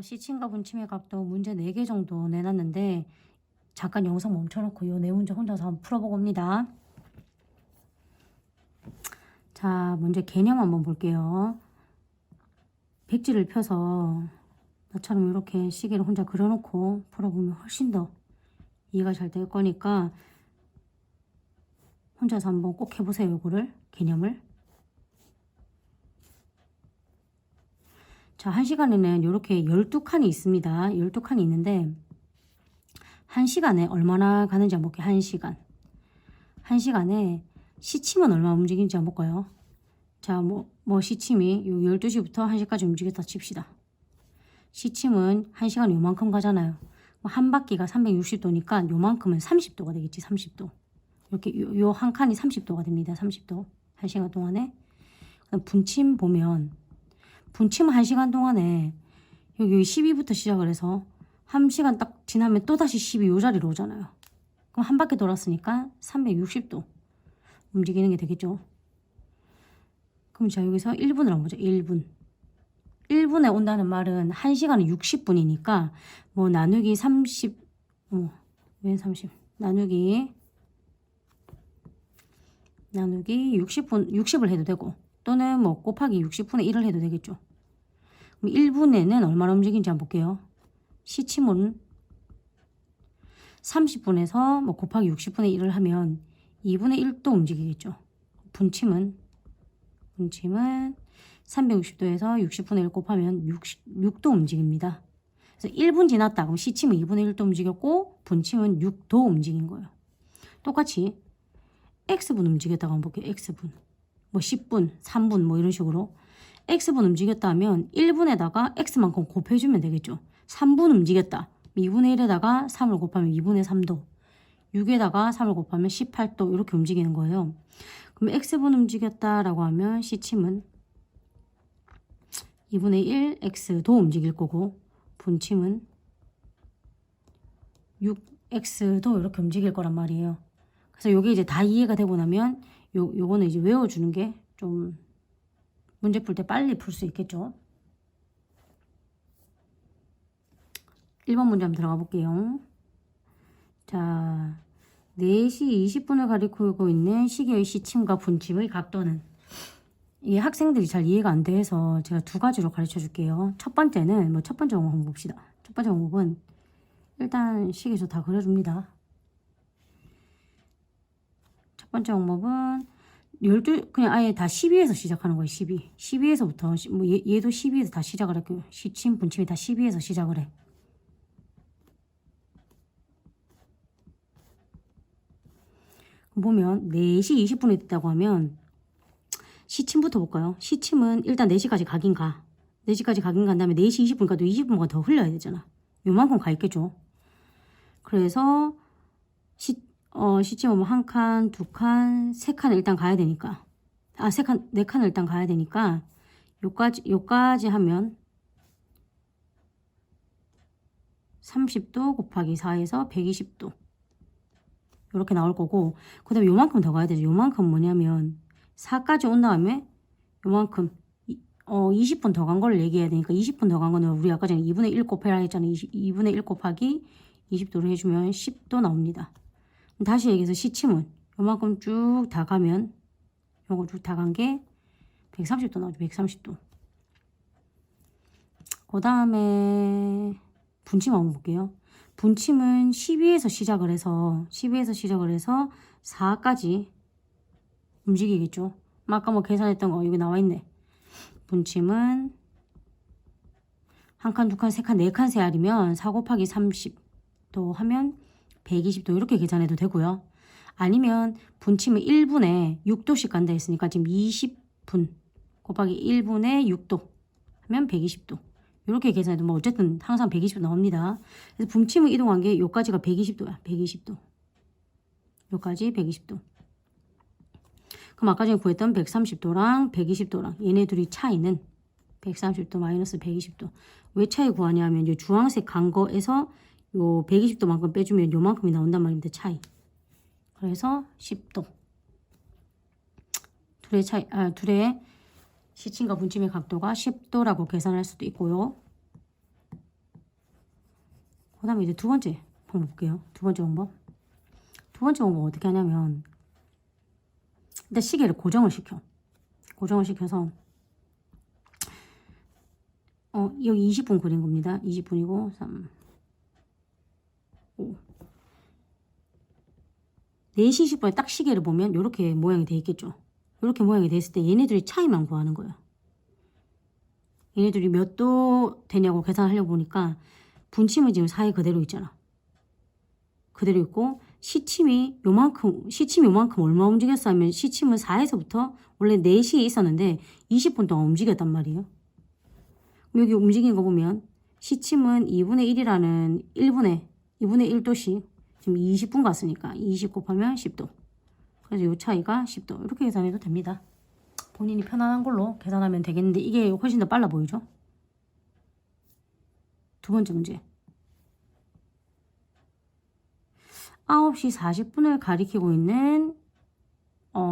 시침과 분침의 각도 문제 4개 정도 내놨는데 잠깐 영상 멈춰놓고 요 네 문제 혼자서 한번 풀어보고 옵니다. 자, 먼저 개념 한번 볼게요. 백지를 펴서 나처럼 이렇게 시계를 혼자 그려놓고 풀어보면 훨씬 더 이해가 잘 될 거니까 혼자서 한번 꼭 해보세요. 요거를 개념을. 자, 1시간에는 이렇게 12칸이 있습니다. 12칸이 있는데 1시간에 얼마나 가는지 한번 볼게요. 1시간. 1시간에 시침은 얼마 움직이는지 한번 볼까요? 자, 시침이 요 12시부터 1시까지 움직였다 칩시다. 시침은 1시간에 요만큼 가잖아요. 한 바퀴가 360도니까 요만큼은 30도가 되겠지. 30도. 이렇게 요 한 칸이 30도가 됩니다. 30도. 1시간 동안에. 분침 보면 분침은 1시간 동안에 여기 12부터 시작을 해서 1시간 딱 지나면 또다시 12 요 자리로 오잖아요. 그럼 한 바퀴 돌았으니까 360도 움직이는 게 되겠죠. 그럼 자, 여기서 1분을 한번 보자. 1분. 1분에 온다는 말은 1시간은 60분이니까 나누기 30, 왜 30? 나누기 60분, 60을 해도 되고 또는 곱하기 60분의 1을 해도 되겠죠. 그럼 1분에는 얼마나 움직이는지 한번 볼게요. 시침은 30분에서 곱하기 60분의 1을 하면 2분의 1도 움직이겠죠. 분침은 360도에서 60분의 1 곱하면 6도 움직입니다. 그래서 1분 지났다. 그럼 시침은 2분의 1도 움직였고 분침은 6도 움직인 거예요. 똑같이 X분 움직였다고 한번 볼게요. X분. 10분, 3분 이런 식으로. X분 움직였다 하면 1분에다가 X만큼 곱해주면 되겠죠. 3분 움직였다. 2분의 1에다가 3을 곱하면 2분의 3도. 6에다가 3을 곱하면 18도 이렇게 움직이는 거예요. 그럼 X분 움직였다라고 하면 시침은 2분의 1 X도 움직일 거고 분침은 6X도 이렇게 움직일 거란 말이에요. 그래서 요게 이제 다 이해가 되고 나면 요거는 이제 외워주는 게 좀 문제 풀 때 빨리 풀 수 있겠죠. 1번 문제 한번 들어가 볼게요. 자, 4시 20분을 가리키고 있는 시계의 시침과 분침의 각도는 이게 학생들이 잘 이해가 안 돼서 제가 두 가지로 가르쳐 줄게요. 첫 번째는 첫 번째 방법 한번 봅시다. 첫 번째 방법은 일단 시계에서 다 그려줍니다. 첫 번째 방법은 12 그냥 아예 다 12에서 시작하는 거예요. 12에서부터 얘도 12에서 다 시작을 할게요. 시침 분침이 다 12에서 시작을 해. 보면 4시 20분에 됐다고 하면 시침부터 볼까요? 시침은 일단 4시까지 가긴 가. 4시까지 가긴 간 다음에 4시 20분 가도 20분간 더 흘려야 되잖아. 요만큼 가 있겠죠. 그래서 시침은 한 칸, 두 칸, 세 칸을 일단 가야 되니까. 네 칸을 일단 가야 되니까 요까지 하면 30도 곱하기 4에서 120도. 이렇게 나올 거고 그 다음에 요만큼 더 가야 되죠. 요만큼 뭐냐면 4까지 온 다음에 요만큼 20분 더 간 걸 얘기해야 되니까 20분 더 간 거는 우리 아까 전에 2분의 1 곱해라 했잖아요. 2분의 1 곱하기 20도를 해주면 10도 나옵니다. 다시 얘기해서 시침은 요만큼 쭉 다 가면 요거 쭉 다 간 게 130도 나오죠. 130도. 그 다음에 분침 한번 볼게요. 분침은 12에서 시작을 해서 4까지 움직이겠죠. 아까 계산했던 거 여기 나와 있네. 분침은 한 칸, 두 칸, 세 칸, 네 칸 세알이면 4 곱하기 30도 하면 120도 이렇게 계산해도 되고요. 아니면 분침은 1분에 6도씩 간다 했으니까 지금 20분 곱하기 1분에 6도 하면 120도. 이렇게 계산해도 어쨌든 항상 120도 나옵니다. 그래서 분침을 이동한 게 요까지가 120도야. 120도. 요까지 120도. 그럼 아까 전에 구했던 130도랑 120도랑 얘네 둘이 차이는 130도 마이너스 120도. 왜 차이 구하냐면 이 주황색 간 거에서 요 120도만큼 빼주면 요만큼이 나온단 말입니다. 차이. 그래서 10도. 둘의 시침과 분침의 각도가 10도라고 계산할 수도 있고요. 그 다음에 이제 두 번째 방법 볼게요. 두 번째 방법. 두 번째 방법 어떻게 하냐면, 일단 시계를 고정을 시켜. 고정을 시켜서, 여기 20분 그린 겁니다. 20분이고, 3, 5. 4시 20분에 딱 시계를 보면 이렇게 모양이 돼 있겠죠. 이렇게 모양이 돼 있을 때 얘네들이 차이만 구하는 거예요. 얘네들이 몇 도 되냐고 계산하려고 보니까 분침은 지금 사이 그대로 있잖아. 그대로 있고 시침이 요만큼 얼마 움직였어 하면 시침은 4에서부터 원래 4시에 있었는데 20분 동안 움직였단 말이에요. 여기 움직인 거 보면 시침은 2분의 1이라는 2분의 1도씩 지금 20분 갔으니까 20 곱하면 10도. 그래서 요 차이가 10도. 이렇게 계산해도 됩니다. 본인이 편안한 걸로 계산하면 되겠는데 이게 훨씬 더 빨라 보이죠? 두 번째 문제. 9시 40분을 가리키고 있는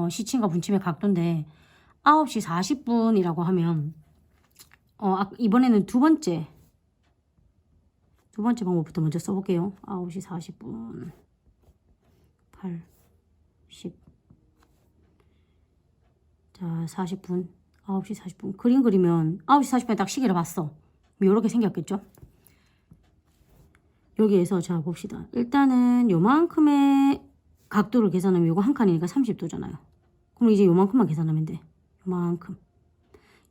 시침과 분침의 각도인데 9시 40분이라고 하면 이번에는 두 번째 방법부터 먼저 써볼게요. 9시 40분 8, 10 자, 40분 9시 40분 그림 그리면 9시 40분에 딱 시계를 봤어. 이렇게 생겼겠죠? 여기에서 자 봅시다. 일단은 요만큼의 각도를 계산하면 요거 한 칸이니까 30도잖아요. 그럼 이제 요만큼만 계산하면 돼.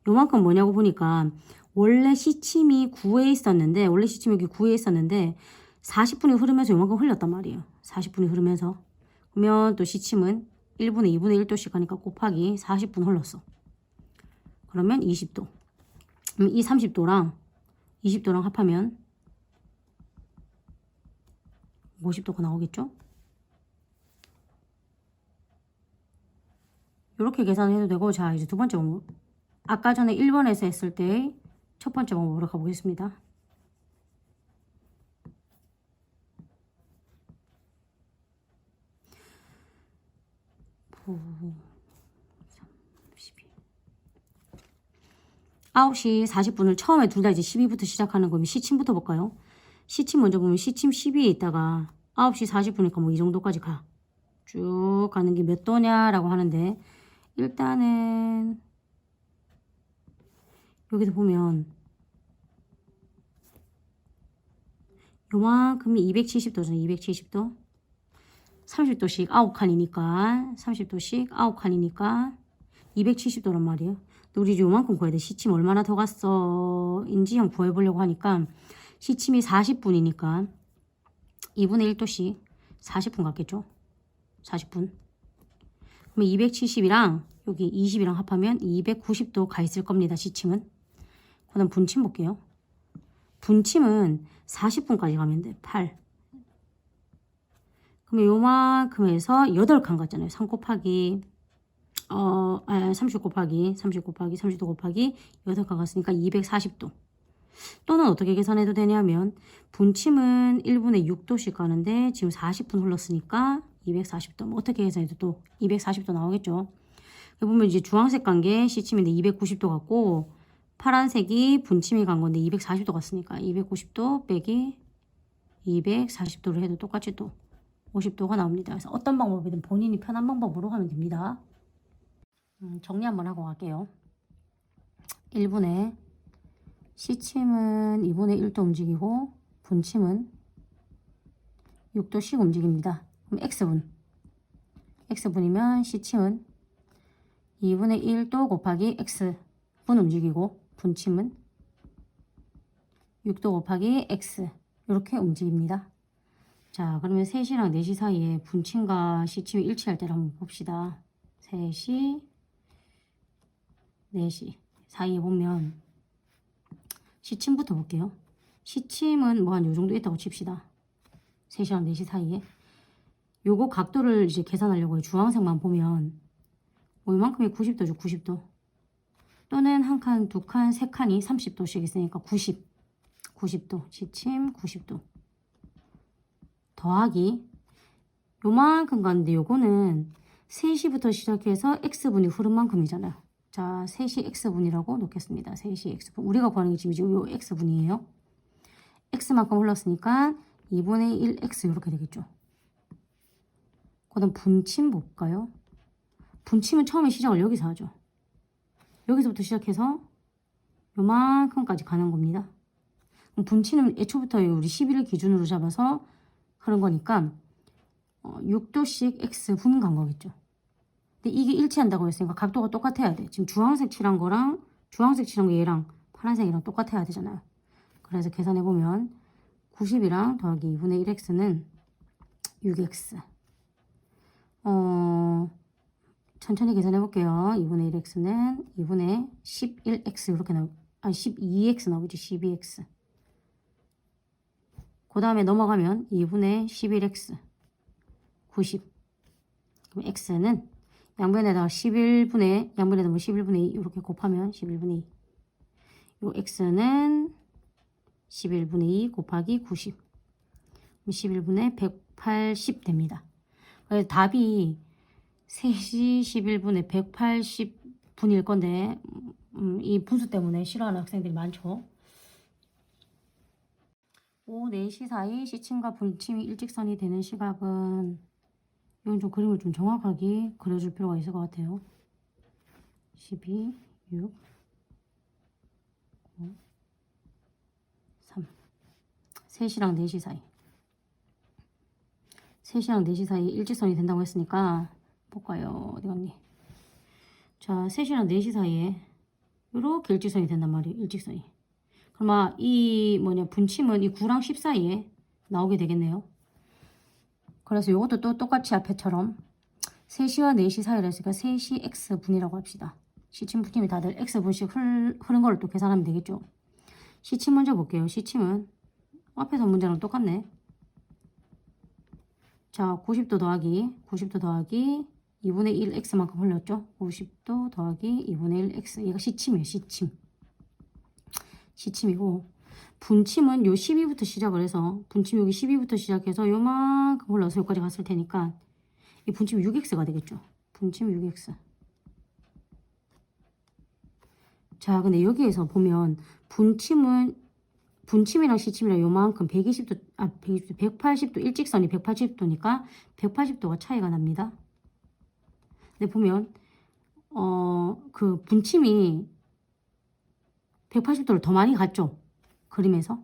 요만큼 뭐냐고 보니까 원래 시침이 9에 있었는데 원래 시침이 여기 9에 있었는데 40분이 흐르면서 요만큼 흘렸단 말이에요. 40분이 흐르면서 그러면 또 시침은 1분의 2분의 1도씩 하니까 곱하기 40분 흘렀어. 그러면 20도. 그럼 이 30도랑 20도랑 합하면 50도가 나오겠죠? 이렇게 계산해도 되고, 자, 이제 두 번째 방법. 아까 전에 1번에서 했을 때 첫 번째 방법으로 가보겠습니다. 아홉 시 40분을 처음에 둘 다 이제 12부터 시작하는 거면 시침부터 볼까요? 시침 먼저 보면 시침 12에 있다가 9시 40분이니까 뭐 이 정도까지 가. 쭉 가는 게 몇 도냐라고 하는데 일단은 여기서 보면 요만큼이 270도잖아요. 270도. 30도씩 9칸이니까 30도씩 9칸이니까 270도란 말이에요. 근데 우리 이제 요만큼 구해야 돼. 시침 얼마나 더 갔어? 인지 형 구해보려고 하니까 시침이 40분이니까 2분의 1도씩 40분 갔겠죠? 40분. 그러면 270이랑 여기 20이랑 합하면 290도 가 있을 겁니다. 시침은. 그 다음 분침 볼게요. 분침은 40분까지 가면 돼. 8. 그러면 요만큼에서 8칸 갔잖아요. 3 곱하기 30 곱하기 30도 곱하기 8칸 갔으니까 240도. 또는 어떻게 계산해도 되냐면 분침은 1분의 6도씩 가는데 지금 40분 흘렀으니까 240도. 뭐 어떻게 계산해도 또 240도 나오겠죠. 보면 이제 주황색 간 게 시침인데 290도 같고 파란색이 분침이 간 건데 240도 갔으니까 290도 빼기 240도를 해도 똑같이 또 50도가 나옵니다. 그래서 어떤 방법이든 본인이 편한 방법으로 하면 됩니다. 정리 한번 하고 갈게요. 1분의 시침은 2분의 1도 움직이고 분침은 6도씩 움직입니다. 그럼 x분이면 시침은 2분의 1도 곱하기 x분 움직이고 분침은 6도 곱하기 x 이렇게 움직입니다. 자, 그러면 3시랑 4시 사이에 분침과 시침이 일치할 때를 한번 봅시다. 3시, 4시 사이에 보면 시침부터 볼게요. 시침은 뭐 한 요 정도 있다고 칩시다. 3시랑 4시 사이에. 요거 각도를 이제 계산하려고 해요. 주황색만 보면 뭐 이만큼이 90도죠. 90도. 또는 한 칸, 두 칸, 세 칸이 30도씩 있으니까 90도. 시침 90도. 더하기 요만큼 갔는데 요거는 3시부터 시작해서 x분이 흐른 만큼이잖아요. 자, 3시 x분이라고 놓겠습니다. 3시 x분. 우리가 구하는 게 지금 요 x분이에요. x만큼 흘렀으니까 2분의 1x 이렇게 되겠죠. 그 다음 분침 볼까요? 분침은 처음에 시작을 여기서 하죠. 여기서부터 시작해서 요만큼까지 가는 겁니다. 분침은 애초부터 우리 11을 기준으로 잡아서 그런 거니까 6도씩 x 분 간 거겠죠. 근데 이게 일치한다고 했으니까 각도가 똑같아야 돼. 지금 주황색 칠한 거랑 주황색 칠한 거 얘랑 파란색이랑 똑같아야 되잖아요. 그래서 계산해보면 90이랑 더하기 2분의 1x는 6x. 천천히 계산해볼게요. 2분의 1x는 2분의 11x 이렇게 나오고, 12x 나오죠. 12x. 그 다음에 넘어가면 2분의 11x 90. 그럼 x는 양변에다가 11분의 양변에다 뭐 11분의 2 이렇게 곱하면 11분의 2. 요 x는 11분의 2 곱하기 90. 11분의 180 됩니다. 그래서 답이 3시 11분에 180분일 건데 이 분수 때문에 싫어하는 학생들이 많죠. 오후 4시 사이 시침과 분침이 일직선이 되는 시각은 이건 좀 그림을 좀 정확하게 그려줄 필요가 있을 것 같아요. 12, 6, 5, 3 3시랑 4시 사이 3시랑 4시 사이 일직선이 된다고 했으니까 볼까요? 어디 갔니? 자, 3시랑 4시 사이에 이렇게 일직선이 된단 말이에요. 일직선이. 그럼 이 분침은 이 9랑 10 사이에 나오게 되겠네요. 그래서 이것도 또 똑같이 앞에처럼 3시와 4시 사이를 했으니까 3시 x분이라고 합시다. 시침 분침이 다들 x분씩 흐른 거를 또 계산하면 되겠죠. 시침 먼저 볼게요. 시침은 앞에서 문제랑 똑같네. 자, 90도 더하기 2분의 1x만큼 흘렸죠. 90도 더하기 2분의 1x. 얘가 시침이에요. 시침이고 분침은 요 12부터 시작을 해서 분침 여기 12부터 시작해서 요만큼 올라서 여기까지 갔을 테니까 이 분침이 6x가 되겠죠. 분침 6x. 자, 근데 여기에서 보면 분침이랑 시침이랑 요만큼 120도, 180도 일직선이 180도니까 180도가 차이가 납니다. 근데 보면 그 분침이 180도를 더 많이 갔죠. 그림에서.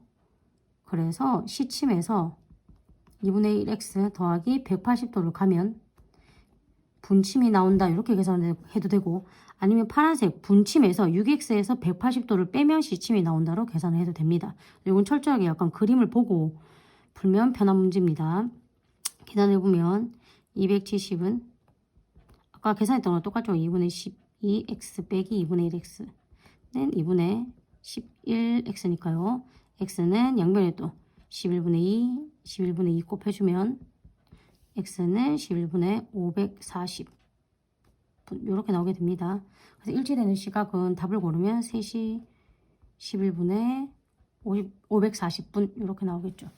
그래서 시침에서 2분의 1x 더하기 180도를 가면 분침이 나온다. 이렇게 계산해도 되고 아니면 파란색 분침에서 6x에서 180도를 빼면 시침이 나온다로 계산을 해도 됩니다. 이건 철저하게 약간 그림을 보고 풀면 편한 문제입니다. 계산해보면 270은 아까 계산했던 거랑 똑같죠. 2분의 12x 빼기 2분의 1x는 2분의 11x니까요. x는 양변에 또 11분의 2 곱해주면 x는 11분의 540 이렇게 나오게 됩니다. 그래서 일치되는 시각은 답을 고르면 3시 11분에 540분 이렇게 나오겠죠.